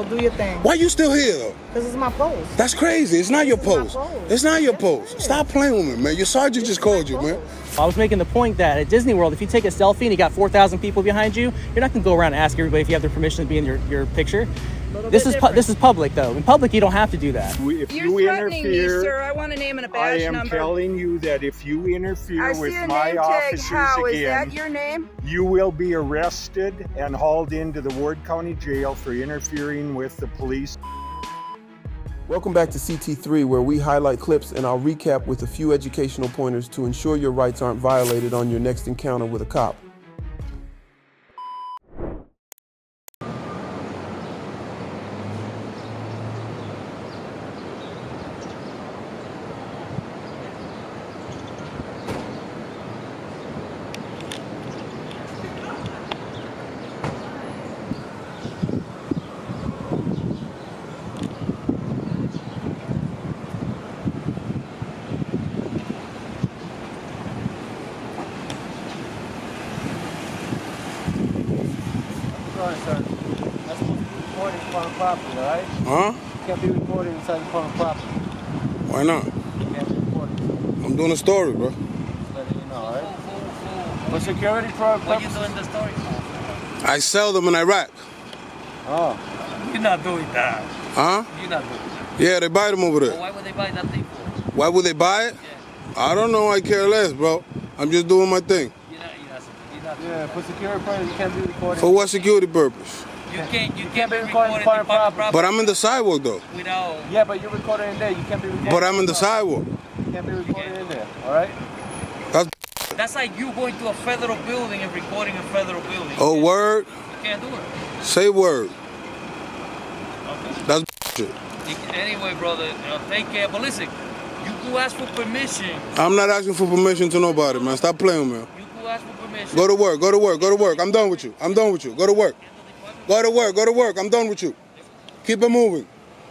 Do your thing. Why you still here though? Because it's my post. That's crazy. It's not your post. It's not your post. Stop playing with me, man. Your sergeant just called you, man. I was making the point that at Disney World, if you take a selfie and you got 4,000 people behind you, you're not gonna go around and ask everybody if you have their permission to be in your picture. This is public though. In public, you don't have to do that. If You're you threatening interfere, me, sir. I want a name and a badge I am number. telling you that if you interfere I see with a my name tag. officers How? Is again, that your name? you will be arrested and hauled into the Ward County Jail for interfering with the police. Welcome back to CT3, where we highlight clips and I'll recap with a few educational pointers to ensure your rights aren't violated on your next encounter with a cop. That's recording foreign property, alright? Huh? You can't be recording inside the foreign property. Why not? You can't be recording. I'm doing a story, bro. Just letting you know, alright? For security purposes. What are you doing the story for? I sell them in Iraq. Oh. You're not doing that. Huh? You're not doing that. Yeah, they buy them over Well, there. why would they buy that thing for? Why would they buy it? I don't know. I care less, bro. I'm just doing my thing. You're not Yeah, for security purposes, you can't be recording. For what security purpose? You can't be recording recording foreign property. But I'm in the sidewalk, though. without. Yeah, but you're recording in there. You can't be recording. But I'm in the sidewalk. You can't be recording in there, alright? That's like you going to a federal building and recording a federal building. Oh, word? You can't do it. Say word. That's shit. Anyway, brother, take care. But listen, you go ask for permission. I'm not asking for permission to nobody, man. Stop playing with me. You go ask for permission. Go to work. Go to work. Go to work. I'm done with you. I'm done with you. Go to work. Go to work. Go to work. I'm done with you. Keep it moving.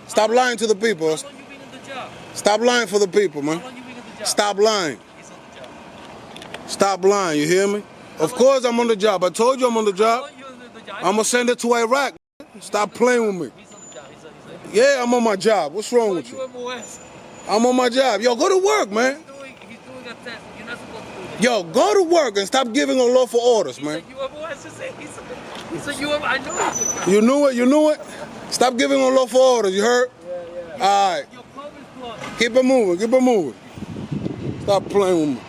Stop lying to the people. How long you been in the job? Stop lying for the people, man. How long you been in the job? Stop lying. He's on the job. Stop lying. You hear me? Of course I'm on the job. I told you I'm on the job. How long you on the job? I'm going to send it to Iraq. Stop playing with me. He's on the job. He's on Yeah, I'm on my job. What's wrong with you? UMOS. I'm on my job. Yo, go to work, man. He's doing a test. You're not supposed to do that. Yo, go to work and stop giving unlawful orders, man. He's a UMOS. He's a UMOS. I know he's a You knew it? You knew it? Stop giving unlawful orders. You heard? Yeah. All right. Your pub is blocked. Keep it moving. Keep it moving. Stop playing with me.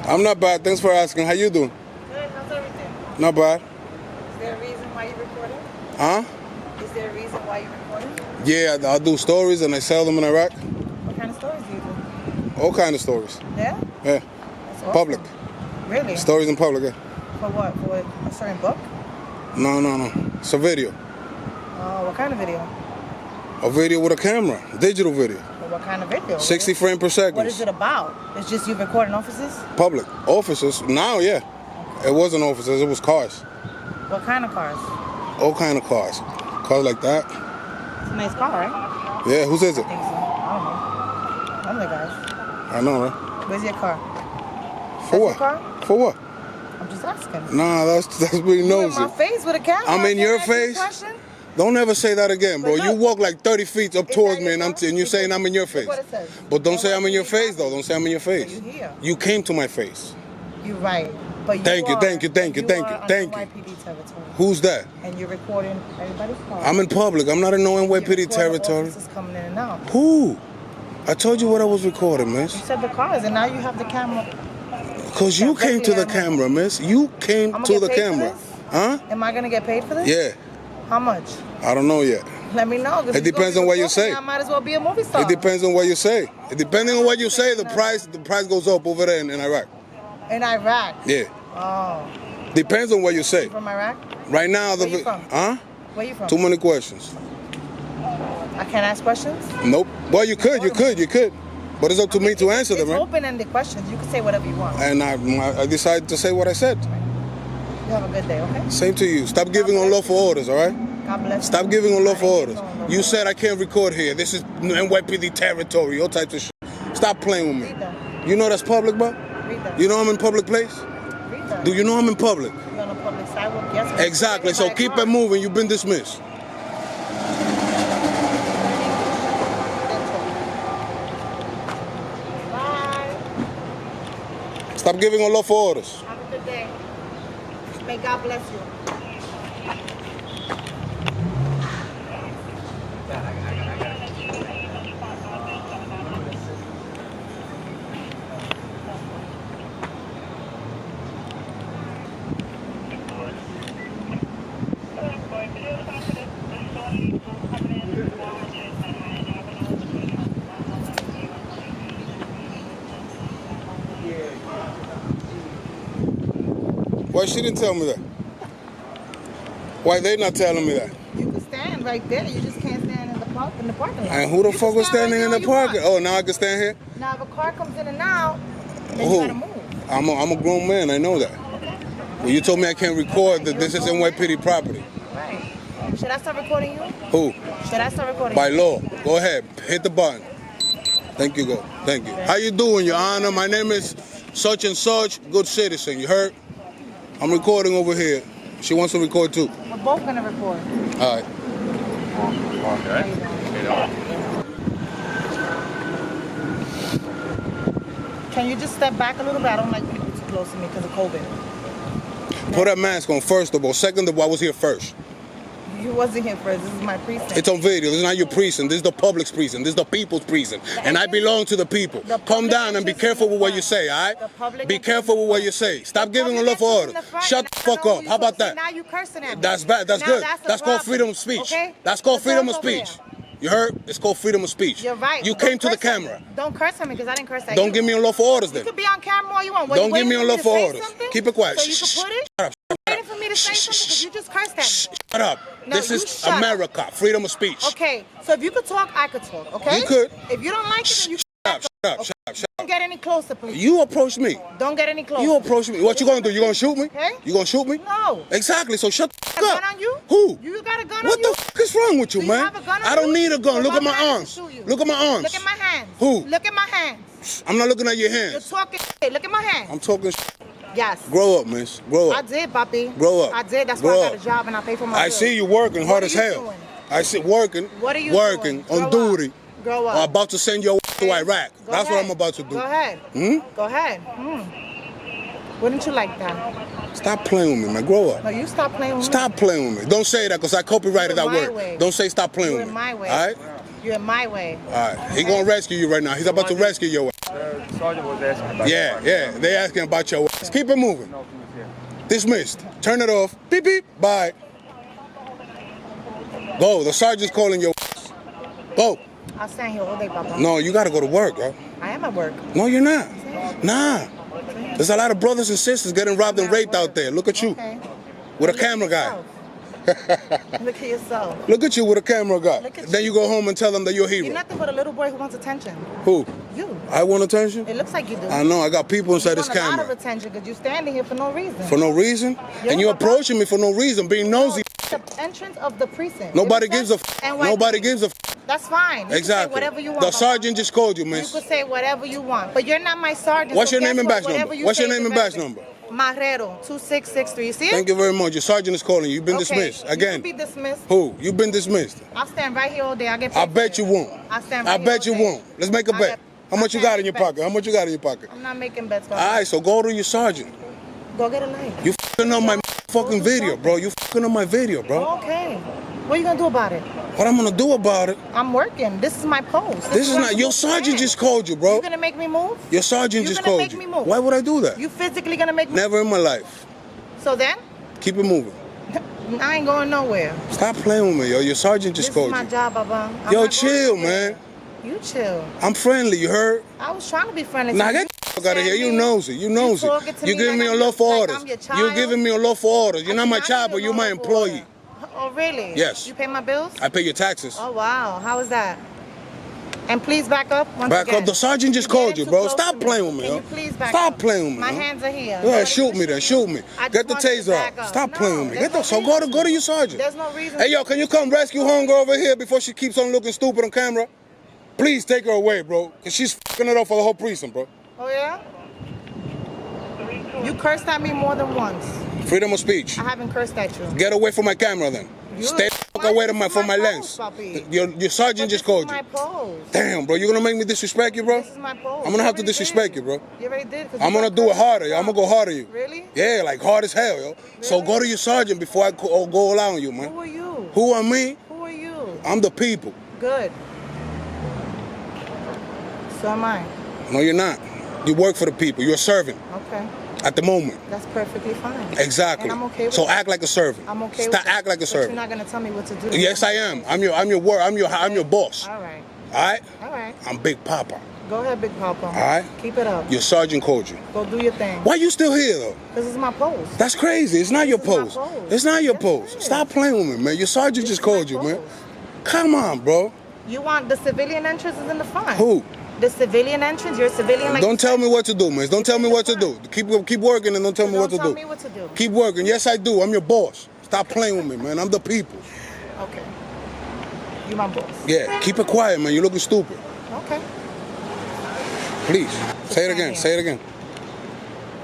I'm not bad. Thanks for asking. How you doing? Good. How's everything? Not bad. Is there a reason why you're recording? Huh? Is there a reason why you're recording? Yeah, I do stories and I sell them in Iraq. What kind of stories do you do? All kind of stories. Yeah? Yeah. That's awesome. Public. Really? Stories in public, yeah. For what? For a certain book? No. It's a video. What kind of video? A video with a camera. Digital video. What kind of video? 60 frames per second. What is it about? It's just you recording offices? Public. Officers. Now, yeah. It wasn't officers. It was cars. What kind of cars? All kind of cars. Cars like that. It's a nice car, right? Yeah, whose is it? I think so. I don't know. One of the guys. I know, right? Where's your car? For That's what? your car? For what? I'm just asking. Nah, that's being You in nosy. my face with a camera. I'm in Can I your ask you a face? question? Don't ever say that again, bro. But You look. walk like 30 feet up Is towards that me your and car? you're saying I'm in your face. Look what it says. But don't No say I'm in your NYPD face, though. traffic. Don't say I'm in your face. You here. You came to my face. You're right. But you Thank you, are, thank you, thank you, you thank are you, on thank you. NYPD territory. Who's that? And you're recording everybody's car. I'm in public. I'm not in no You're NYPD recording territory. officers coming in and out. Who? I told you what I was recording, You miss. said the cars, and now you have the camera. Because you came to the camera, miss. You came I'ma to get the paid for camera. this? Huh? Am I gonna get paid for this? Yeah. How much? I don't know yet. Let me know. 'Cause It if you're depends gonna on be what you recording say. me, I might as well be a movie star. It depends on what you say. Depending on what you say, the price goes up over there in Iraq. In Iraq. Yeah. Oh. Depends on what you say. You from Iraq? Right now, Where you from? huh? Where you from? Too many questions. I can't ask questions? Nope. Well, you could. But it's up to me to answer them, It's right? open-ended questions. You can say whatever you want. And I decided to say what I said. You have a good day, okay? Same to you. Stop giving unlawful orders, all right? God bless Stop you. giving unlawful I orders. didn't give no unlawful You said I can't record here. This is NYPD territory, all types of shit. Stop playing with me. Read that. You know that's public, bro? Read that. You know I'm in public place? Read that. Do you know I'm in public? You're on a public sidewalk, yes. Exactly, so keep it moving. You've been dismissed. Bye. Stop giving unlawful orders. Have a good day. May God bless you. Why she didn't tell me that? Why they not telling me that? You can stand right there. You just can't stand in the parking lot. And who the fuck was standing in the parking? Oh, now I can stand here? Now, if a car comes in and out, then Who? you gotta move. I'm a grown man. I know that. Well, you told me I can't record that this is NYPD property. Right. Should I start recording you? Who? Should I start recording By you? law. Go ahead. Hit the button. Thank you, go. Thank you. How you doing, Your Honor? My name is such and such. Good citizen. You heard? I'm recording over here. She wants to record too. We're both gonna record. All right. Can you just step back a little bit? I don't like people too close to me because of COVID. Put that mask on, first of all. Second of all, I was here first. You wasn't here first. This is my precinct. It's on video. This is not your precinct. This is the public's precinct. This is the people's precinct. And I belong to the people. Calm down and be careful with what you say, all right? Be careful with what you say. Stop giving unlawful orders. Shut the fuck up. How about that? Now you cursing at me. That's bad. That's good. That's called freedom of speech. That's called freedom of speech. You heard? It's called freedom of speech. You're right. You came to the camera. Don't curse at me because I didn't curse at you. Don't give me unlawful orders You then. could be on camera all you want. Don't give me unlawful orders. Keep it quiet. So you can put it? Shut up. Waiting for me to say something because you just cursed at me. Shut up. No, This you is shut up. America. Freedom of speech. Okay, so if you could talk, I could talk, okay? You could. If you don't like it, then you Shut up. Shut up. Shut up. Shut don't up. get any closer, please. You approached me. Don't get any closer. You approach me. What you gonna do? You gonna shoot me? Okay. You gonna shoot me? No. Exactly. So shut the A fuck up. gun on you? Who? You got a gun What on you? the fuck is wrong with you, Do you man? have a gun on I don't you? need a gun. Well, Look at why my would I arms. shoot you? Look at my arms. Look at my hands. Who? Look at my hands. I'm not looking at your You're hands. talking shit. Look at my hands. I'm talking shit. Yes. Grow up, miss. Grow I up. did, papi. Grow up. I did. That's Grow why I got up. a job and I pay for my I bills. see you working hard What as are you hell. doing? I see working. What are you working doing? on Grow up. duty. Grow up. Or about to send your to Okay. Iraq. Go That's ahead. what I'm about to do. Go ahead. Hmm? Go ahead. Wouldn't you like that? Stop playing with me, man. Grow up. No, you stop playing with me. Stop playing with me. Don't say that because I copyrighted You're that my word. way. Don't say stop playing You're with in me. my way. All right? You're in my way. All right. He gonna rescue you right now. He's about to rescue your ass. Sergeant was asking about Yeah. They asking about your ass. Keep it moving. Dismissed. Turn it off. Beep beep. Bye. Go. The sergeant's calling your ass. Go. I'll stand here all day, Papa. No, you gotta go to work, bro. I am at work. No, you're not. Nah. There's a lot of brothers and sisters getting robbed and raped out there. Look at you. Okay. With a camera guy. Look at yourself. Look at you with a camera guy. Look at Then you go home and tell them that you're a You're hero. nothing but a little boy who wants attention. Who? You. I want attention? It looks like you do. I know. I got people inside You this want a lot of camera. attention because you're standing here for no reason. For no reason? Yeah, And you're Papa. approaching me for no reason, being nosy. The entrance of the precinct. Nobody You gives a understand? f. And Nobody gives a f. That's fine. You can say Exactly. whatever you want. The Papa. sergeant just called you, You miss. could say whatever you want, but you're not my sergeant. What's so your name guess and what? badge Whatever number? you What's your say name is and badge irrelevant. number? Marrero 2663. You see it? Thank you very much. Your sergeant is calling you. You've been Okay. dismissed. You Again. can be dismissed. Who? You've been dismissed. I'll stand right here all day. I get paid I for bet you it. won't. I'll stand I right bet you here all day. won't. Let's make a I bet. get- How much I you got can't in your make bets. pocket? How much you got in your pocket? I'm not making bets. All right, so go to your sergeant. Go get a light. You fucking on my fucking video, bro. You fucking on my video, bro. Okay. What are you gonna do about it? What I'm gonna do about it? I'm working. This is my post. This is what not I'm your supposed to sergeant say. just called you, bro. You gonna make me move? Your sergeant You just gonna called make you. me move? Why would I do that? You physically gonna make me? Never in my life. So then, Keep it moving. I ain't going nowhere. Stop playing with me, yo. Your sergeant just This called is my you. job, Baba. I'm Yo, not chill, going nowhere. man. You chill. I'm friendly, you heard? I was trying to be friendly. Nah, to get you. the fuck out of here. You nosy. You nosy. talking to You me giving like me I'm unlawful your- like orders. I'm your You child? giving me unlawful orders. You're I not my cannot child, give but you you're my unlawful employee. order. Oh, really? Yes. You pay my bills? I pay your taxes. Oh, wow. How is that? And please back up. Back up. The sergeant just called you, bro. Stop playing with me, Can yo. you please back Stop up? playing with me. My yo. hands are here. Yeah, shoot me then. Shoot me. Get the taser out. Stop playing with me. Get the. So go to your sergeant. There's no reason. Hey, yo, can you come rescue homegirl over here before she keeps on looking stupid on camera? Please take her away, bro. Because she's fucking it up for the whole precinct, bro. Oh, yeah? You cursed at me more than once. Freedom of speech. I haven't cursed at you. Get away from my camera then. Stay the fuck away from my lens. Your sergeant just called you. This is my pose. Damn, bro. You gonna make me disrespect you, bro? This is my pose. I'm gonna have to disrespect you, bro. You already did. I'm gonna do it harder, yo. I'm gonna go harder you. Really? Yeah, like hard as hell, yo. Really? So go to your sergeant before I go all out on you, man. Who are you? Who am me? Who are you? I'm the people. Good. So am I. No, you're not. You work for the people. You're a servant. Okay. At the moment. That's perfectly fine. Exactly. And I'm okay with so that. act like a servant. I'm okay Stop with that. act like a But servant. you're not gonna tell me what to do. Yes, I am. I'm your boss. All right. All right? All right. I'm Big Papa. Go ahead, Big Papa. All right? Keep it up. Your sergeant called you. Go do your thing. Why you still here though? Because it's my pose. That's crazy. It's not your This is my pose. pose. It's not your Yes, pose. it is. Stop playing with me, man. Your sergeant This just is my called you, man. pose. Come on, bro. You want the civilian entrance is in the front. Who? The civilian entrance? You're a civilian like Don't tell me what to do, man. Don't tell me what to do. Keep working and don't tell me what to Don't do. tell me what to do. Keep working. Yes, I do. I'm your boss. Stop playing with me, man. I'm the people. Okay. You my boss. Yeah. Keep it quiet, man. You're looking stupid. Okay. Please. Say it again. Say it again.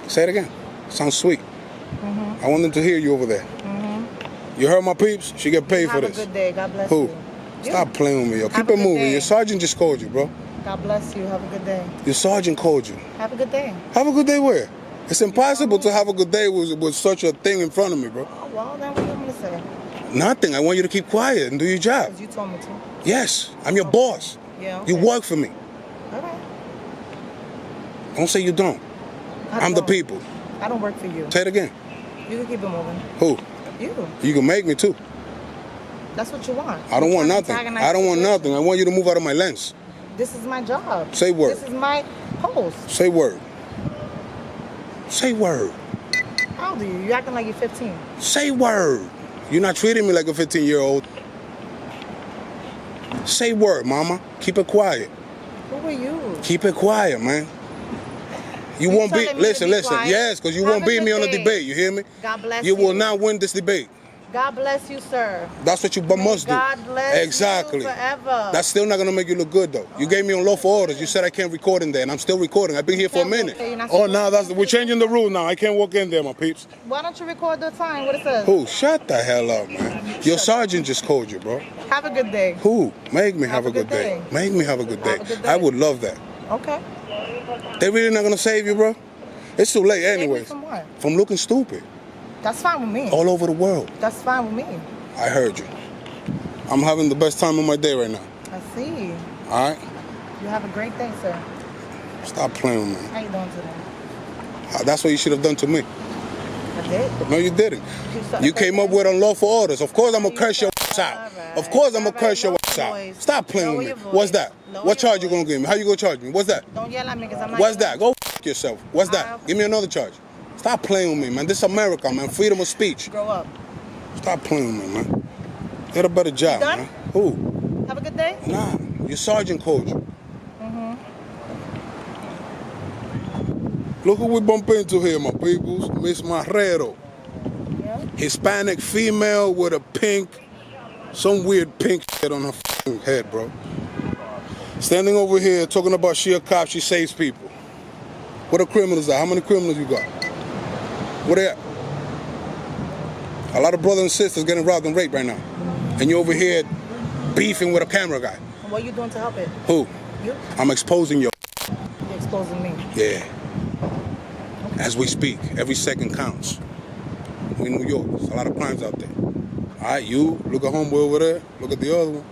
Say it again. Sounds sweet. Mm-hmm. I want them to hear you over there. You heard my peeps? She get paid for Have a this. good day. God bless Who? you. Stop playing with me, yo. Have Keep a it good moving. day. Your sergeant just called you, bro. God bless you. Have a good day. Your sergeant called you. Have a good day. Have a good day where? It's impossible to have a good day with such a thing in front of me, bro. Oh, well, then what do you want me to say? Nothing. I want you to keep quiet and do your job. Because you told me to. Yes, I'm your boss. Yeah. You okay. work for me. All right. Don't say you don't. I'm the people. I don't work for you. Say it again. You can keep it moving. Who? You. You can make me too. That's what you want. I don't You're want trying to nothing. antagonize I don't want the situation. nothing. I want you to move out of my lens. This is my job. Say word. This is my post. Say word. Say word. How old are you? You acting like you're 15. Say word. You're not treating me like a 15-year-old. Say word, mama. Keep it quiet. Who are you? Keep it quiet, man. You You won't beat. telling me to Listen, be listen. quiet? Yes, because you Have won't a beat good me on a day. debate. You hear me? God bless You you. will not win this debate. God bless you, sir. That's what you must do. God bless Exactly. you forever. That's still not gonna make you look good though. You gave me unlawful orders. You said I can't record in there, and I'm still recording. I've been here for a minute. Okay, you're not Oh, supposed now to. we're changing the rule now. I can't walk in there, my peeps. Why don't you record the time? What it says? Who? Shut the hell up, man. Your sergeant just called you, bro. Have a good day. Who? Make me have a good day. Make me have a good day. Have a good day. I would love that. Okay. They really not gonna save you, bro? It's too late Save me anyways. from what? From looking stupid That's fine with me. all over the world. That's fine with me. I heard you. I'm having the best time of my day right now. I see. All right? You have a great day, sir. Stop playing with me. How you doing today? That's what you should have done to me. I did. No, you didn't. You came up with unlawful orders. Of course I'm gonna curse your ass out. Of course I'm gonna curse your ass out. Stop playing with me. What's that? What charge you gonna give me? How you gonna charge me? What's that? Don't yell at me because I'm not. What's that? Go f yourself. What's that? Give me another charge. Stop playing with me, man. This is America, man. Freedom of speech. Grow up. Stop playing with me, man. Get a better job, done? man. Who? Have a good day. Nah, your sergeant called you. Look who we bump into here, my peoples. Miss Marrero. Yeah. Hispanic female with a pink, some weird pink shit on her f***ing head, bro. Standing over here talking about she a cop, she saves people. What are criminals at? How many criminals you got? What they at? A lot of brothers and sisters getting robbed and raped right now. And you're over here beefing with a camera guy. And what are you doing to help it? Who? You? I'm exposing you. You're exposing me. Yeah. As we speak, every second counts. We in New York, there's a lot of crimes out there. All right, you, look at homeboy over there, look at the other one.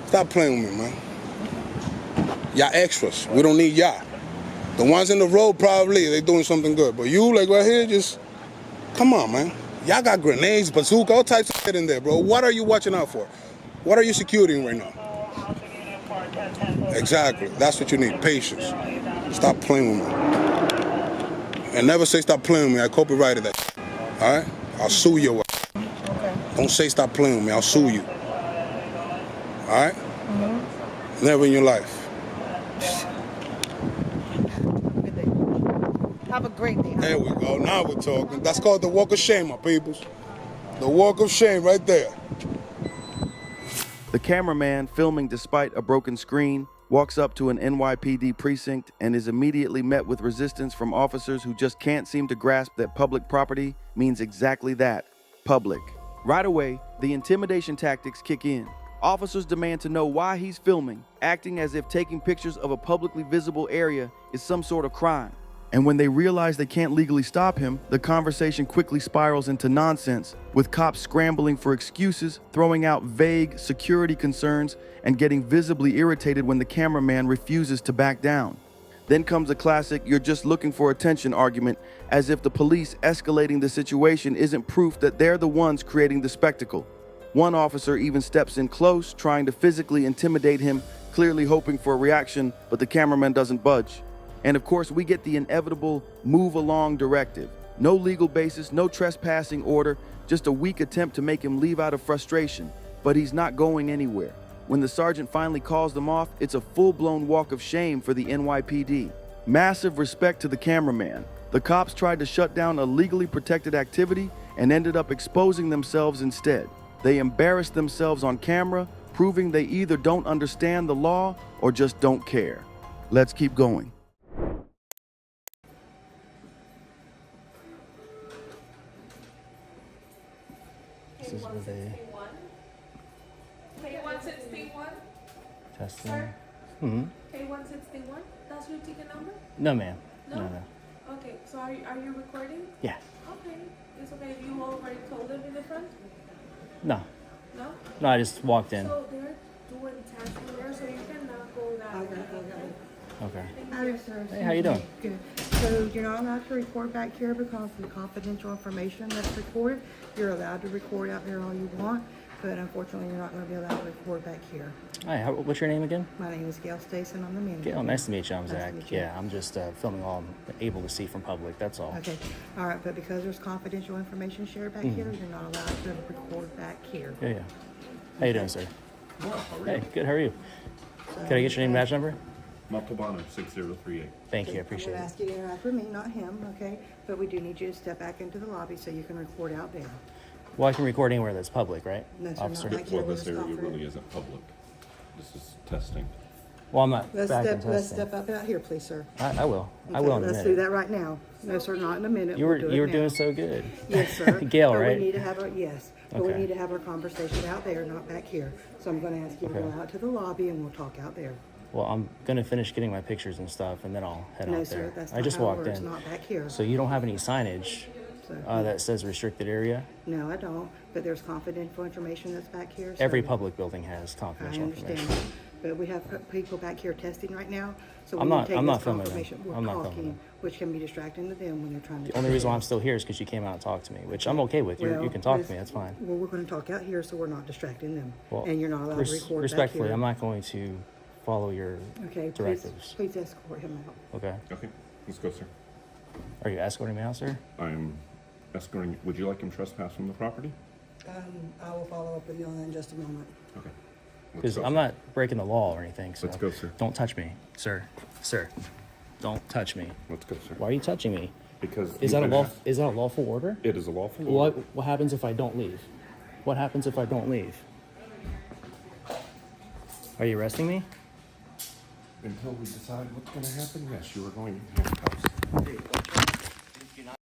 Stop playing with me, man. Y'all extras, we don't need y'all. The ones in the road probably, they doing something good. But you, like right here, just, come on, man. Y'all got grenades, bazooka, all types of shit in there, bro. What are you watching out for? What are you securing right now? Exactly, that's what you need, patience. Stop playing with me. And never say stop playing with me, I copyrighted that. All right? I'll sue your ass. Okay. Don't say stop playing with me, I'll sue you. All right? Never in your life. have a great day. There we go. Now we're talking. That's called the walk of shame, my peoples. The walk of shame right there. The cameraman, filming despite a broken screen, walks up to an NYPD precinct and is immediately met with resistance from officers who just can't seem to grasp that public property means exactly that, public. Right away, the intimidation tactics kick in. Officers demand to know why he's filming, acting as if taking pictures of a publicly visible area is some sort of crime. And when they realize they can't legally stop him, the conversation quickly spirals into nonsense, with cops scrambling for excuses, throwing out vague security concerns, and getting visibly irritated when the cameraman refuses to back down. Then comes a classic "you're just looking for attention" argument, as if the police escalating the situation isn't proof that they're the ones creating the spectacle. One officer even steps in close, trying to physically intimidate him, clearly hoping for a reaction, but the cameraman doesn't budge. And of course, we get the inevitable move along directive. No legal basis, no trespassing order, just a weak attempt to make him leave out of frustration. But he's not going anywhere. When the sergeant finally calls them off, it's a full-blown walk of shame for the NYPD. Massive respect to the cameraman. The cops tried to shut down a legally protected activity and ended up exposing themselves instead. They embarrassed themselves on camera, proving they either don't understand the law or just don't care. Let's keep going. This is where they K161. testing. Sir? Mm-hmm. K161. That's your ticket number? No, ma'am. No? No. Okay, so are you recording? Yeah. Okay. It's okay if you already told them in the front? No. No? No, I just walked in. So they're doing testing there, so you cannot go that way. Okay. Hi, sir. Hey, how you doing? Good. So you're not allowed to record back here because of the confidential information that's recorded. You're allowed to record out there all you want, but unfortunately, you're not going to be allowed to record back here. Hi, what's your name again? My name is Gail Stason. I'm the manager. Gail, nice to meet you. I'm Nice to Zach. meet you. Yeah, I'm just filming all I'm able to see from public. That's all. Okay. All right, but because there's confidential information shared back here, you're not allowed to record back here. Yeah. How you doing, sir? Hey, good. How are you? Can I get your name and badge number? Montalbano 6038. Thank you. I I'm appreciate going to it. ask you to interact with me, not him, okay? But we do need you to step back into the lobby so you can record out there. Well, I can record anywhere that's public, right? No, sir, Officer? not back here Well, where this it's area confidential. really isn't public. This is testing. Well, I'm not Let's back in step testing. up out here, please, sir. I will. I Okay, will in a let's minute. do that right now. No, sir, not in a minute. You were We'll do it now. doing so good. Yes, sir. Gail, But right? We need to have our, yes, but we Okay. need to have our conversation out there, not back here. So I'm going to ask you to Okay. go out to the lobby and we'll talk out there. Well, I'm gonna finish getting my pictures and stuff, and then I'll head No, out sir, there. that's I not just how it walked works, in. not back here. So you don't have any signage So, that says restricted area? no, I don't, but there's confidential information that's back here. so- Every public building has I confidential understand, information. but we have people back here testing right now, so we I'm need not- to take I'm this not filming them. confirmation. We're I'm not filming talking, them. which can be distracting to them when they're trying to. The only reason why I'm still here is because you came out and talked to me, which I'm okay with. You can talk to me. That's fine. Well, we're going to talk out here, so we're not distracting them, Well, and you're not allowed to record back here. respectfully, I'm not going to follow your Okay, directives. please escort him out. Okay. Okay, let's go, sir. Are you escorting me out, sir? I'm escorting. Would you like him trespass from the property? I will follow up with you on that in just a moment. Okay. Let's Because go, I'm sir. not breaking the law or anything. So Let's go, sir. Don't touch me, sir. Sir, don't touch me. Let's go, sir. Why are you touching me? Because Is that a lawful order? It is a lawful order. What happens if I don't leave? What happens if I don't leave? Are you arresting me? Until we decide what's going to happen, yes, you are going in handcuffs.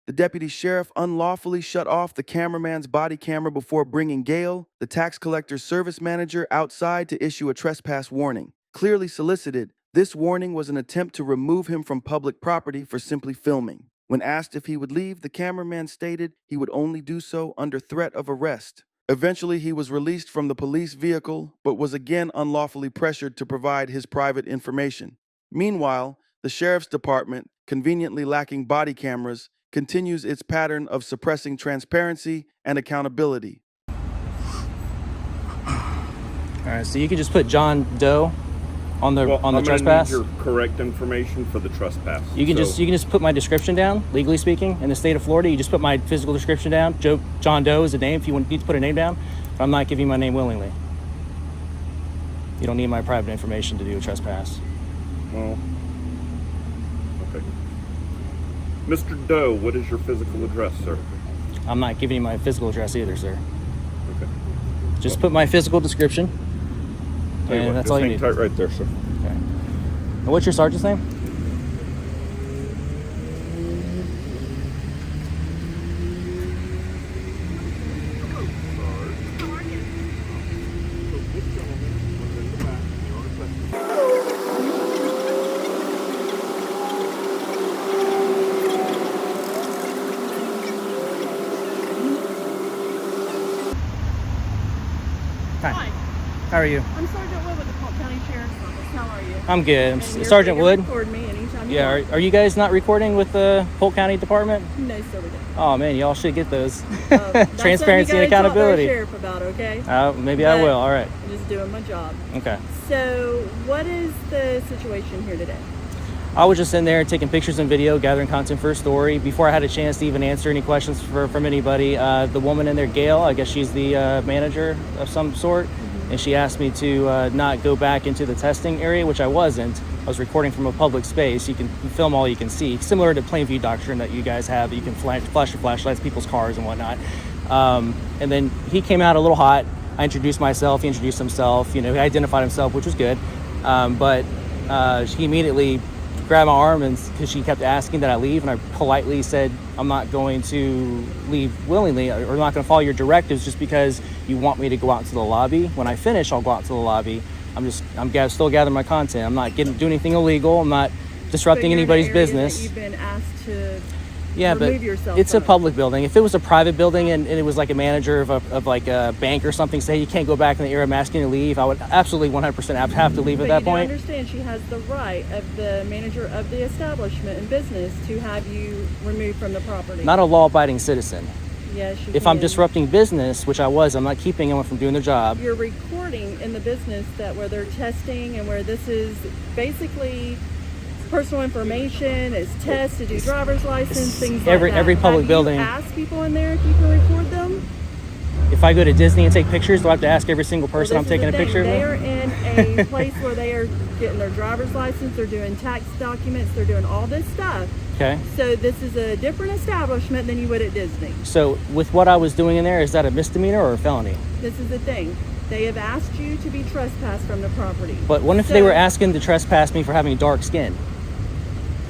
The deputy sheriff unlawfully shut off the cameraman's body camera before bringing Gail, the tax collector's service manager, outside to issue a trespass warning. Clearly solicited, this warning was an attempt to remove him from public property for simply filming. When asked if he would leave, the cameraman stated he would only do so under threat of arrest. Eventually, he was released from the police vehicle, but was again unlawfully pressured to provide his private information. Meanwhile, the sheriff's department, conveniently lacking body cameras, continues its pattern of suppressing transparency and accountability. All right, so you can just put John Doe on the trespass. Need your correct information for the trespass. You can just put my description down. Legally speaking, in the state of Florida, you just put my physical description down. John Doe is a name if you need to put a name down. But I'm not giving you my name willingly. You don't need my private information to do a trespass. Well, okay. Mr. Doe, what is your physical address, sir? I'm not giving you my physical address either, sir. Okay. Just put my physical description. Tell you And what, that's just all you hang need. tight right there, sir. Okay. And what's your sergeant's name? Hi. How are you? I'm Sergeant Wood with the Polk County Sheriff's Office. How are you? I'm good. And you're Sergeant free to Wood. record me anytime you Yeah, want. are you guys not recording with the Polk County Department? No, sir, we don't. Oh man, y'all should get those. That's Transparency and something you gotta accountability. talk to our sheriff about, okay? Maybe I But will. All right. I'm just doing my job. Okay. So, what is the situation here today? I was just in there taking pictures and video, gathering content for a story. Before I had a chance to even answer any questions from anybody, the woman in there, Gail, I guess she's the manager of some sort, and she asked me to not go back into the testing area, which I wasn't. I was recording from a public space. You can film all you can see, similar to plain view doctrine that you guys have. You can flash your flashlights, people's cars and whatnot. And then he came out a little hot. I introduced myself. He introduced himself. You know, he identified himself, which was good. But he immediately grabbed my arm, and because she kept asking that I leave, and I politely said I'm not going to leave willingly, or I'm not going to follow your directives just because you want me to go out into the lobby. When I finish, I'll go out to the lobby. I'm still gathering my content. I'm not doing anything illegal. I'm not disrupting anybody's business. You've been asked to Yeah, but remove yourself it's a from. public building. If it was a private building and it was like a manager of like a bank or something, say you can't go back in the area, I'm asking you to leave, I would absolutely 100% have to leave at that point. But you understand she has the right of the manager of the establishment and business to have you removed from the property. Not a law-abiding citizen. Yes, you If can. I'm disrupting business, which I was, I'm not keeping anyone from doing their job. You're recording in the business that where they're testing and where this is basically personal information, it's tests to do driver's license, things like that. Every public building. Have you asked people in there if you can record them? If I go to Disney and take pictures, do I have to ask every single person I'm taking a picture of? They are in a place where they are getting their driver's license, they're doing tax documents, they're doing all this stuff. Okay. So this is a different establishment than you would at Disney. So with what I was doing in there, is that a misdemeanor or a felony? This is the thing. They have asked you to be trespassed from the property. But what if they were asking to trespass me for having dark skin?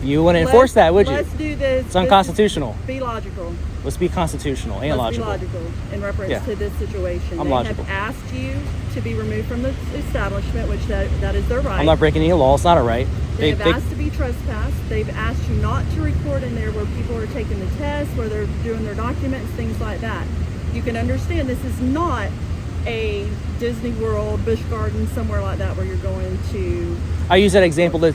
You wouldn't enforce that, would you? Let's do this. It's unconstitutional. Be logical. Let's be constitutional and Let's logical. be logical in reference to this situation. I'm they logical. have asked you to be removed from the establishment, which that is their right. I'm not breaking any law. It's not a right. They've asked to be trespassed. They've asked you not to record in there where people are taking the test, where they're doing their documents, things like that. You can understand this is not a Disney World, Busch Garden, somewhere like that where you're going to... I use that example to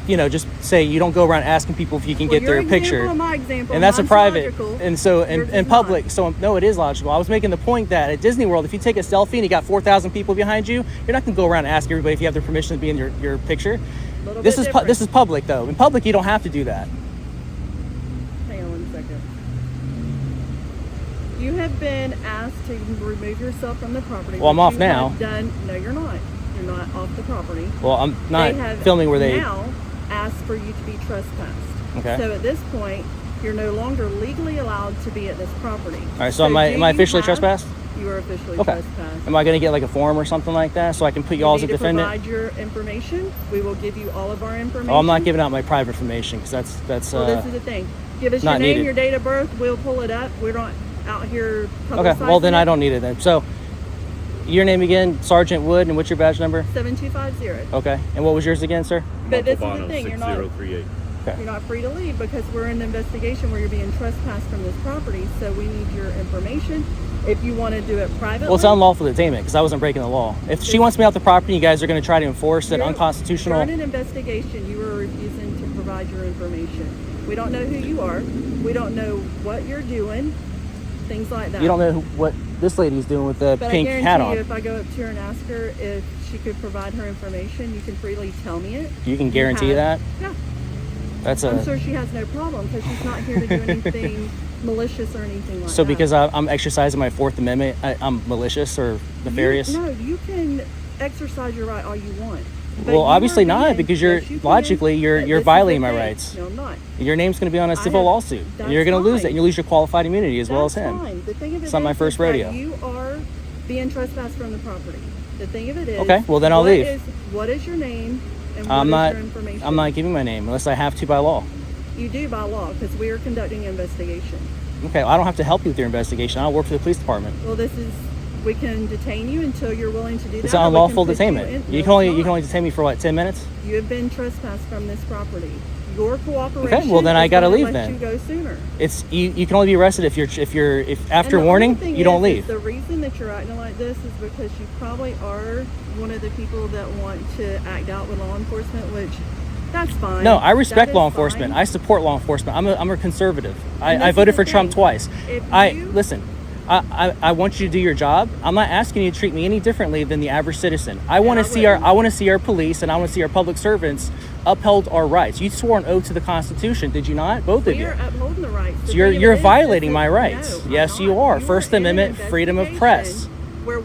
just say you don't go around asking people if you can get their picture. And my example, and that's a private. logical. And so in public, so no, it is logical. I was making the point that at Disney World, if you take a selfie and you got 4,000 people behind you, you're not going to go around and ask everybody if you have their permission to be in your picture. This is public though. In public, you don't have to do that. Hang on 1 second. You have been asked to remove yourself from the property. Well, I'm off now. No, you're not. You're not off the property. Well, I'm not filming where they now asked for you to be trespassed. Okay. So at this point, you're no longer legally allowed to be at this property. All right. So am I officially trespassed? You are officially Okay. trespassed. Am I going to get like a form or something like that so I can put you all as a defendant? Provide your information. We will give you all of our information. Oh, I'm not giving out my private information because that's. Well, this is the thing. Give us your name, needed. your date of birth. We'll pull it up. We're not out here publicizing. Okay. Well, then I don't need it then. So, your name again, Sergeant Wood, and what's your badge number? 7250. Okay. And what was yours again, sir? But this is the thing. You're not. 6038. Okay. You're not free to leave because we're in an investigation where you're being trespassed from this property. So we need your information. If you want to do it privately. Well, it's unlawful detainment because I wasn't breaking the law. If she wants me out the property, you guys are going to try to enforce that unconstitutional. You're in an investigation. You are refusing to provide your information. We don't know who you are. We don't know what you're doing. Things like that. You don't know what this lady's doing with the pink hat on. But I guarantee you, if I go up to her and ask her if she could provide her information, you can freely tell me it. You can guarantee that? Yeah. I'm sure she has no problem because she's not here to do anything malicious or anything like that. So because I'm exercising my Fourth Amendment, I'm malicious or nefarious? No, you can exercise your right all you want. But Well, you obviously are not, being- because yes, you can, logically but you're this is violating the my thing. rights. No, I'm not. Your name's going to be on a I civil have- lawsuit, that's and you're going to lose it. fine. And you lose your qualified immunity as well as That's him. fine. The thing of it It's not my is first that rodeo. You are being trespassed from the property. The thing of it is. Okay, well, then I'll what leave. What is your name and I'm what is not. your information? I'm not giving my name unless I have to by law. You do by law because we are conducting an investigation. Okay, well, I don't have to help you with your investigation. I don't work for the police department. Well, we can detain you until you're willing to do that. It's or we an can unlawful put detainment. in- You No, can only it's you can not. only detain me for what, 10 minutes? You have been trespassed from this property. Your cooperation. Okay, well, then I is gotta gonna leave let then. You go sooner. It's you can only be arrested if after And the warning only thing you don't is leave. The reason that you're acting like this is because you probably are one of the people that want to act out with law enforcement, which that's fine. No, I respect That law is enforcement. fine. I support law enforcement. I'm a conservative. And I this voted is the for Trump thing. twice. If Listen. I want you to do your job. I'm not asking you to treat me any differently than the average citizen. I want to see our police and I want to see our public servants upheld our rights. You swore an oath to the Constitution, did you not? Both of We you. are upholding the rights. So The you're thing of you're it is violating that- my rights. No, I'm Yes, you not. are. You First are in an Amendment, freedom of press. investigation Where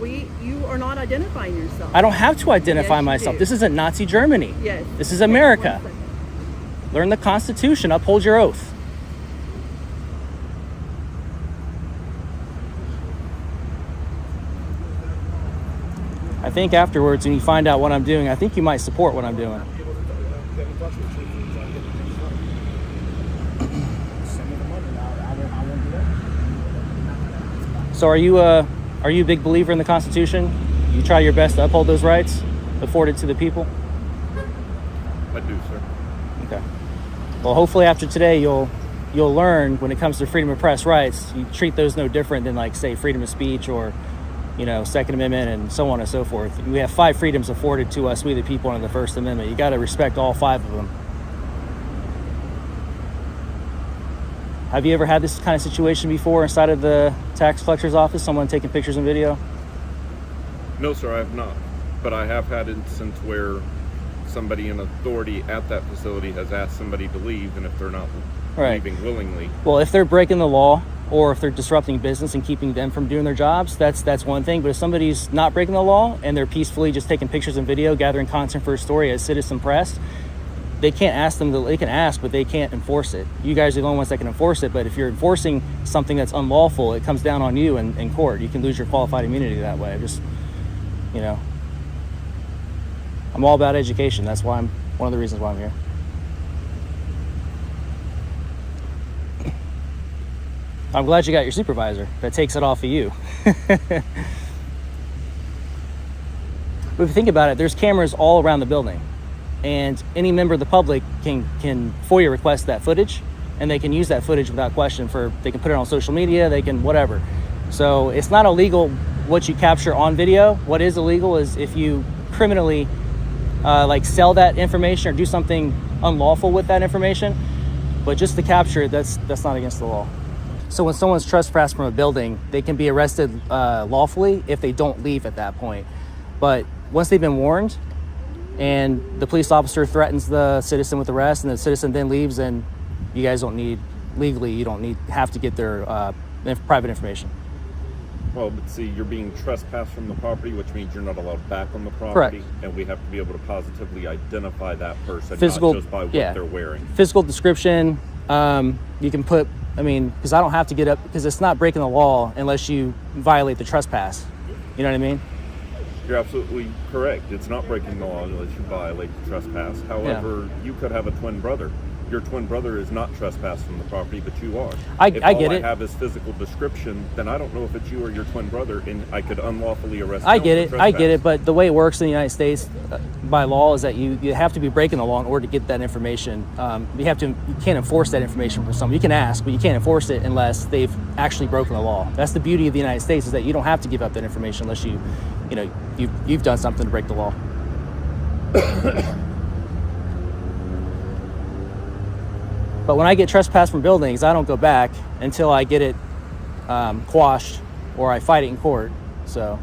you are not identifying yourself. I don't have to identify Yes, you myself. do. This isn't Nazi Germany. Yes. This is Hang on America. 1 second. Learn the Constitution. Uphold your oath. I think afterwards, when you find out what I'm doing, I think you might support what I'm doing. So are you a big believer in the Constitution? You try your best to uphold those rights afforded to the people? I do, sir. Okay. Well, hopefully after today, you'll learn when it comes to freedom of press rights, you treat those no different than, like, say, freedom of speech or, Second Amendment and so on and so forth. We have 5 freedoms afforded to us, we the people, under the First Amendment. You got to respect all 5 of them. Have you ever had this kind of situation before inside of the tax collector's office? Someone taking pictures and video? No, sir, I have not. But I have had instances where somebody in authority at that facility has asked somebody to leave, and if they're not leaving willingly. Well, if they're breaking the law or if they're disrupting business and keeping them from doing their jobs, that's one thing. But if somebody's not breaking the law and they're peacefully just taking pictures and video, gathering content for a story as citizen press, they can't ask them to, they can ask, but they can't enforce it. You guys are the only ones that can enforce it, but if you're enforcing something that's unlawful, it comes down on you in court. You can lose your qualified immunity that way. I'm all about education. That's why I'm one of the reasons why I'm here. I'm glad you got your supervisor. That takes it off of you. But if you think about it, there's cameras all around the building, and any member of the public can FOIA request that footage, and they can use that footage without question. They can put it on social media, they can whatever. So it's not illegal what you capture on video. What is illegal is if you criminally sell that information or do something unlawful with that information. But just to capture it, that's not against the law. So when someone's trespassed from a building, they can be arrested lawfully if they don't leave at that point. But once they've been warned and the police officer threatens the citizen with arrest and the citizen then leaves, then you guys don't need, legally, you don't have to get their private information. Well, but see, you're being trespassed from the property, which means you're not allowed back on the property. Correct. And we have to be able to positively identify that person, Physical, not just by what they're wearing. Physical description, you can put, because I don't have to get up, because it's not breaking the law unless you violate the trespass. You know what I mean? You're absolutely correct. It's not breaking the law unless you violate the trespass. However, you could have a twin brother. Your twin brother is not trespassed from the property, but you are. I get it. I have his physical description, then I don't know if it's you or your twin brother, and I could unlawfully arrest I him get for it. I get trespass. it. But the way it works in the United States by law is that you have to be breaking the law in order to get that information. You can't enforce that information from someone. You can ask, but you can't enforce it unless they've actually broken the law. That's the beauty of the United States, is that you don't have to give up that information unless you've done something to break the law. But when I get trespassed from buildings, I don't go back until I get it quashed or I fight it in court. So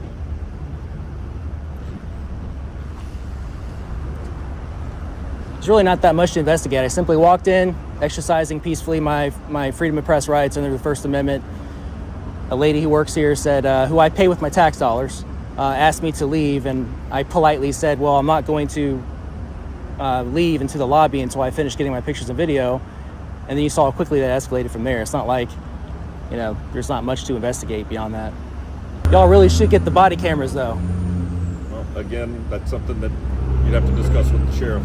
it's really not that much to investigate. I simply walked in, exercising peacefully my freedom of press rights under the First Amendment. A lady who works here said, who I pay with my tax dollars, asked me to leave, and I politely said, well, I'm not going to leave into the lobby until I finished getting my pictures and video. And then you saw how quickly that escalated from there. It's not like, you know, there's not much to investigate beyond that. Y'all really should get the body cameras though. Well, again, that's something that you'd have to discuss with the sheriff.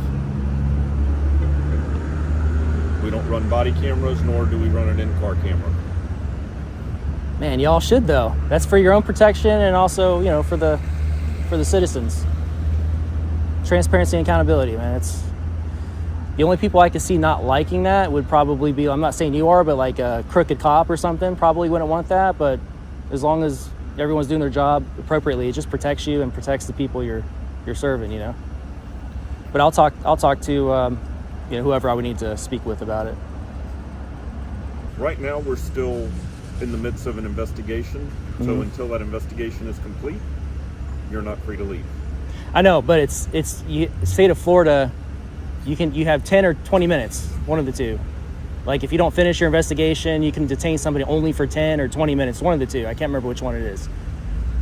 We don't run body cameras, nor do we run an in-car camera. Man, y'all should though. That's for your own protection and also, you know, for the citizens. Transparency and accountability, man. It's the only people I could see not liking that would probably be, I'm not saying you are, but like a crooked cop or something probably wouldn't want that. But as long as everyone's doing their job appropriately, it just protects you and protects the people you're serving, you know. But I'll talk to you know, whoever I would need to speak with about it. Right now, we're still in the midst of an investigation. So until that investigation is complete, you're not free to leave. I know, but it's state of Florida. You have 10 or 20 minutes, one of the two. Like if you don't finish your investigation, you can detain somebody only for 10 or 20 minutes, one of the two. I can't remember which one it is.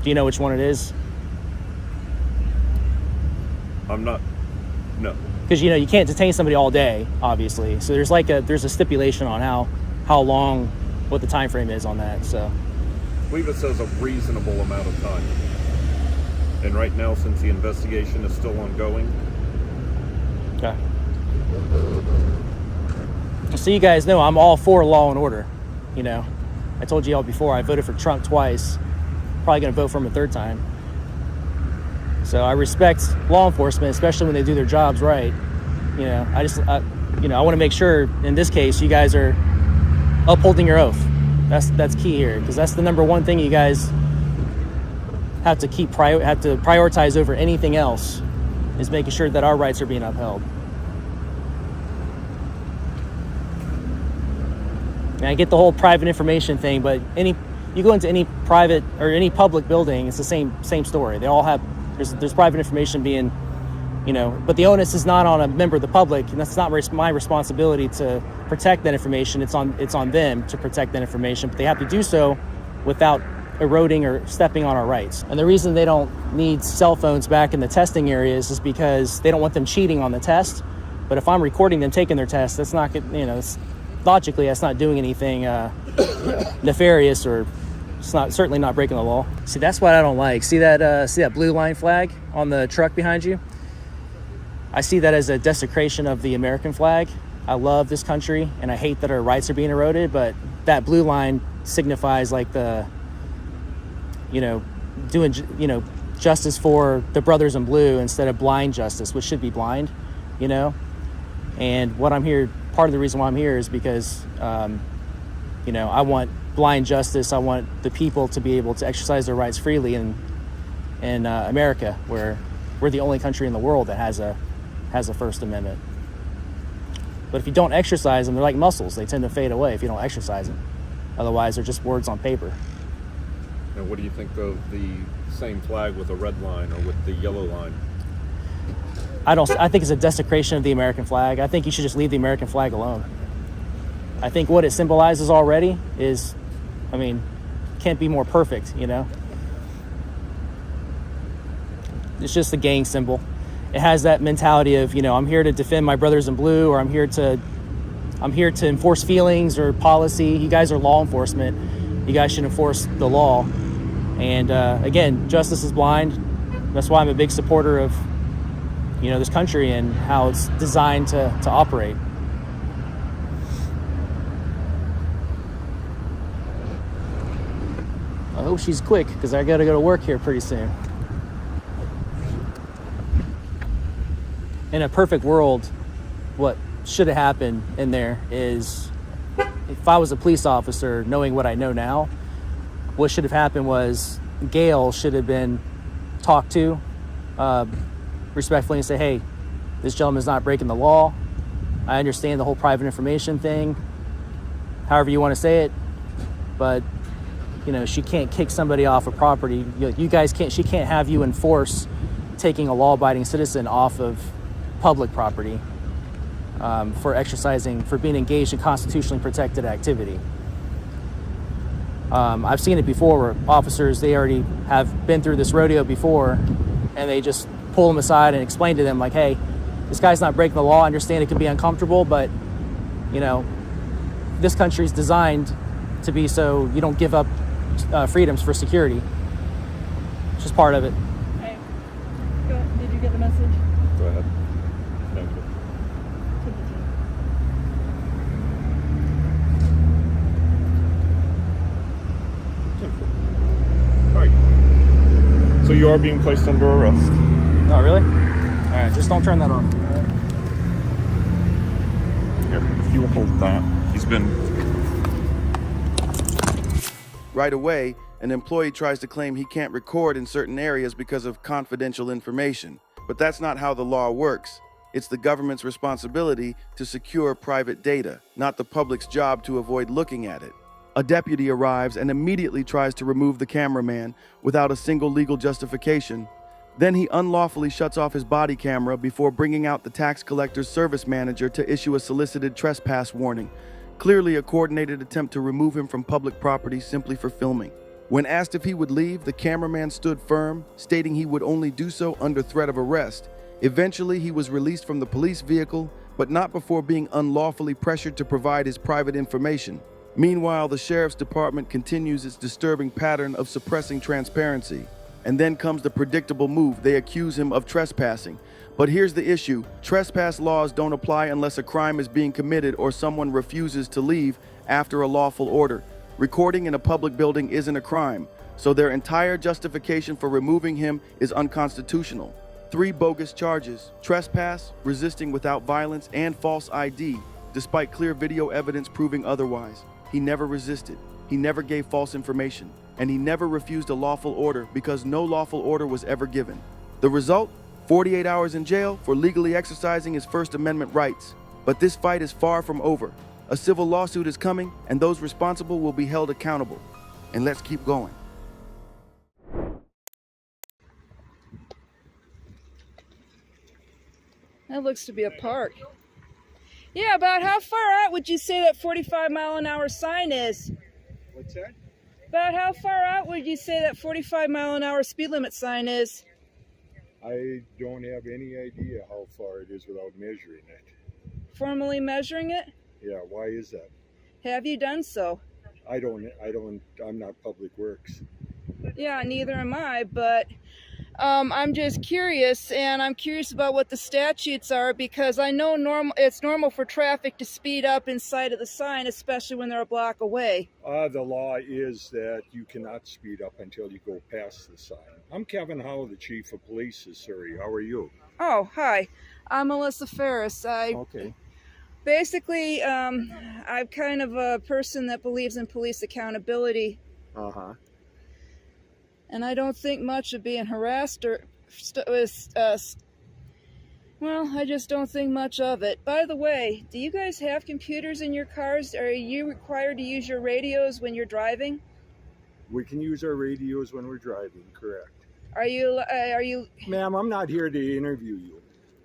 Do you know which one it is? No. Because you know you can't detain somebody all day, obviously. So there's a stipulation on how long, what the time frame is on that. So I believe it says a reasonable amount of time. And right now, since the investigation is still ongoing. Okay. So you guys know I'm all for law and order. You know, I told you all before, I voted for Trump twice. Probably going to vote for him a third time. So I respect law enforcement, especially when they do their jobs right. You know, I want to make sure in this case you guys are upholding your oath. That's key here, because that's the number one thing you guys have to prioritize over anything else, is making sure that our rights are being upheld. And I get the whole private information thing, but you go into any private or any public building, it's the same story. They all have there's private information being, you know, but the onus is not on a member of the public, and that's not my responsibility to protect that information. It's on them to protect that information, but they have to do so without eroding or stepping on our rights. And the reason they don't need cell phones back in the testing areas is because they don't want them cheating on the test. But if I'm recording them taking their test, that's not, you know, logically that's not doing anything nefarious, or it's certainly not breaking the law. See, that's what I don't like. See that blue line flag on the truck behind you? I see that as a desecration of the American flag. I love this country and I hate that our rights are being eroded, but that blue line signifies like doing justice for the brothers in blue instead of blind justice, which should be blind, you know. And what I'm here, part of the reason why I'm here is because I want blind justice. I want the people to be able to exercise their rights freely in America, where we're the only country in the world that has a First Amendment. But if you don't exercise them, they're like muscles. They tend to fade away if you don't exercise them. Otherwise, they're just words on paper. And what do you think of the same flag with a red line or with the yellow line? I think it's a desecration of the American flag. I think you should just leave the American flag alone. I think what it symbolizes already is, can't be more perfect, you know? It's just a gang symbol. It has that mentality of, I'm here to defend my brothers in blue, or I'm here to enforce feelings or policy. You guys are law enforcement. You guys should enforce the law. And again, justice is blind. That's why I'm a big supporter of, this country and how it's designed to operate. I hope she's quick, because I gotta go to work here pretty soon. In a perfect world, what should have happened in there is, if I was a police officer, knowing what I know now, what should have happened was Gail should have been talked to respectfully and say, hey, this gentleman's not breaking the law. I understand the whole private information thing, however you want to say it, but she can't kick somebody off of property. She can't have you enforce taking a law-abiding citizen off of public property for being engaged in constitutionally protected activity. I've seen it before where officers, they already have been through this rodeo before, and they just pull them aside and explain to them like, hey, This guy's not breaking the law. I understand it can be uncomfortable, but, you know, this country's designed to be so you don't give up freedoms for security. It's just part of it. Hey, did you get the message? Go ahead. Thank you. Right. So you are being placed under arrest. Oh, really? All right, just don't turn that on. Here, if you will hold that. He's been... Right away, an employee tries to claim he can't record in certain areas because of confidential information. But that's not how the law works. It's the government's responsibility to secure private data, not the public's job to avoid looking at it. A deputy arrives and immediately tries to remove the cameraman without a single legal justification. Then he unlawfully shuts off his body camera before bringing out the tax collector's service manager to issue a solicited trespass warning, clearly a coordinated attempt to remove him from public property simply for filming. When asked if he would leave, the cameraman stood firm, stating he would only do so under threat of arrest. Eventually, he was released from the police vehicle, but not before being unlawfully pressured to provide his private information. Meanwhile, the sheriff's department continues its disturbing pattern of suppressing transparency. And then comes the predictable move. They accuse him of trespassing. But here's the issue. Trespass laws don't apply unless a crime is being committed or someone refuses to leave after a lawful order. Recording in a public building isn't a crime, so their entire justification for removing him is unconstitutional. 3 bogus charges: trespass, resisting without violence, and false ID, despite clear video evidence proving otherwise. He never resisted. He never gave false information. And he never refused a lawful order because no lawful order was ever given. The result? 48 hours in jail for legally exercising his First Amendment rights. But this fight is far from over. A civil lawsuit is coming, and those responsible will be held accountable. And let's keep going. That looks to be a park. Yeah, about how far out would you say that 45-mile-an-hour sign is? What's that? About how far out would you say that 45-mile-an-hour speed limit sign is? I don't have any idea how far it is without measuring it. Formally measuring it? Yeah, why is that? Have you done so? I'm not Public Works. Yeah, neither am I, but I'm just curious, and I'm curious about what the statutes are, because I know it's normal for traffic to speed up in sight of the sign, especially when they're a block away. The law is that you cannot speed up until you go past the sign. I'm Kevin Howe, the Chief of Police of Surrey. How are you? Oh, hi. I'm Melissa Ferris. Okay. Basically, I'm kind of a person that believes in police accountability. Uh-huh. And I don't think much of being harassed or well, I just don't think much of it. By the way, do you guys have computers in your cars? Are you required to use your radios when you're driving? We can use our radios when we're driving, correct. Are you Ma'am, I'm not here to interview you.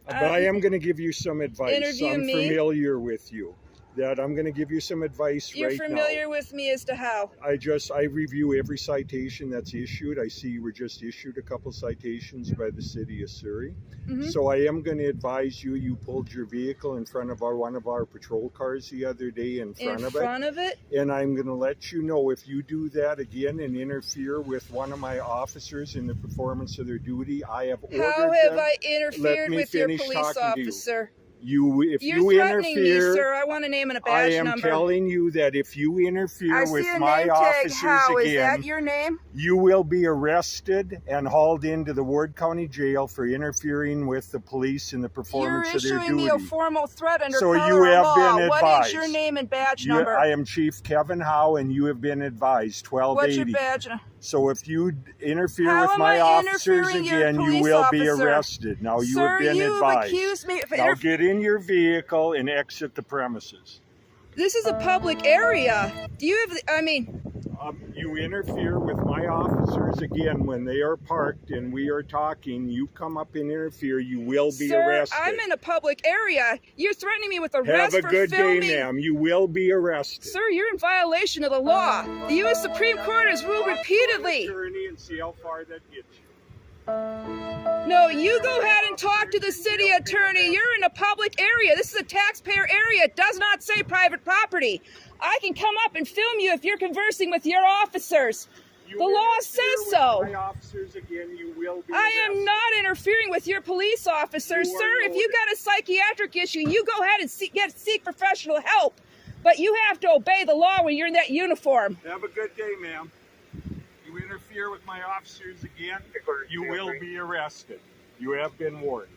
But I am going to give you some advice. I'm familiar with you. That I'm going to give you some advice right now. You're familiar with me as to how? I review every citation that's issued. I see you were just issued a couple citations by the city of Surrey. Mm-hmm. So I am going to advise you, you pulled your vehicle in front of one of our patrol cars the other day in front of it. And I'm going to let you know, if you do that again and interfere with one of my officers in the performance of their duty, I have ordered them. How have I interfered with your police officer? You're threatening interfere, me, sir. I want a name and a badge number. I am telling you that if you interfere with my officers How? again, is that your name? You will be arrested and hauled into the Ward County Jail for interfering with the police in the performance of their duty. You're issuing me a formal threat under so color you have law. been advised. What is your name and badge number? I am Chief Kevin Howe, and you have been advised 1280. What's your badge number? So if you interfere with my officers again, you will be arrested. Now you have been advised. Accused me. Now get in your vehicle and exit the premises. This is a public area. Do you have? You interfere with my officers again when they are parked and we are talking. You come up and interfere. You will be arrested. Sir, I'm in a public area. You're threatening me with arrest for filming. Have a good day, ma'am. You will be arrested. Sir, you're in violation of the law. The U.S. Supreme Court has ruled repeatedly. Attorney, and see how far that gets you. No, you go ahead and talk to the city attorney. You're in a public area. This is a taxpayer area. It does not say private property. I can come up and film you if you're conversing with your officers. The law says so. My officers again, you will be I am arrested. not interfering with your police officers, You are sir. If no- you got a psychiatric issue, you go ahead and seek professional help. But you have to obey the law when you're in that uniform. Have a good day, ma'am. You interfere with my officers again, you will be arrested. You have been warned.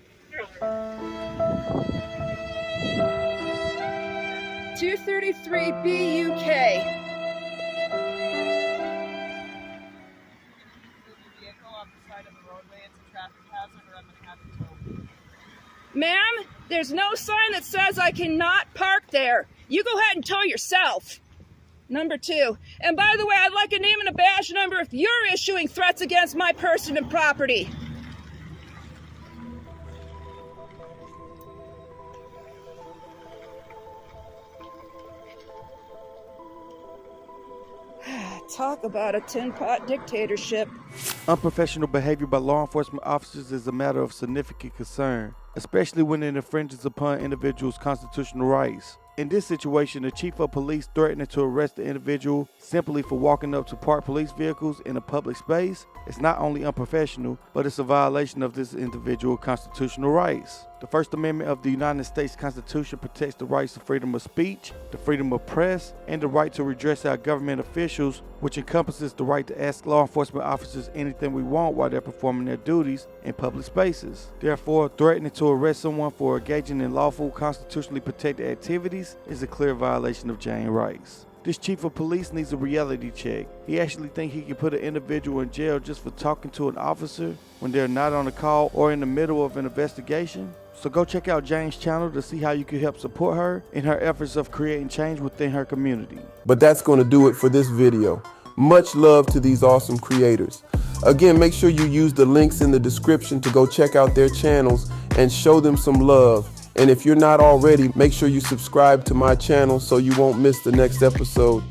233 BUK. Ma'am, there's no sign that says I cannot park there. You go ahead and tow yourself. Number 2. And by the way, I'd like a name and a badge number if you're issuing threats against my person and property. Talk about a tin-pot dictatorship. Unprofessional behavior by law enforcement officers is a matter of significant concern, especially when it infringes upon individuals' constitutional rights. In this situation, the chief of police threatening to arrest the individual simply for walking up to parked police vehicles in a public space is not only unprofessional, but it's a violation of this individual's constitutional rights. The First Amendment of the United States Constitution protects the rights to freedom of speech, the freedom of press, and the right to redress our government officials, which encompasses the right to ask law enforcement officers anything we want while they're performing their duties in public spaces. Therefore, threatening to arrest someone for engaging in lawful, constitutionally protected activities is a clear violation of Jane rights. This chief of police needs a reality check. He actually thinks he can put an individual in jail just for talking to an officer when they're not on a call or in the middle of an investigation? So go check out Jane's channel to see how you can help support her in her efforts of creating change within her community. But that's going to do it for this video. Much love to these awesome creators. Again, make sure you use the links in the description to go check out their channels and show them some love. And if you're not already, make sure you subscribe to my channel so you won't miss the next episode.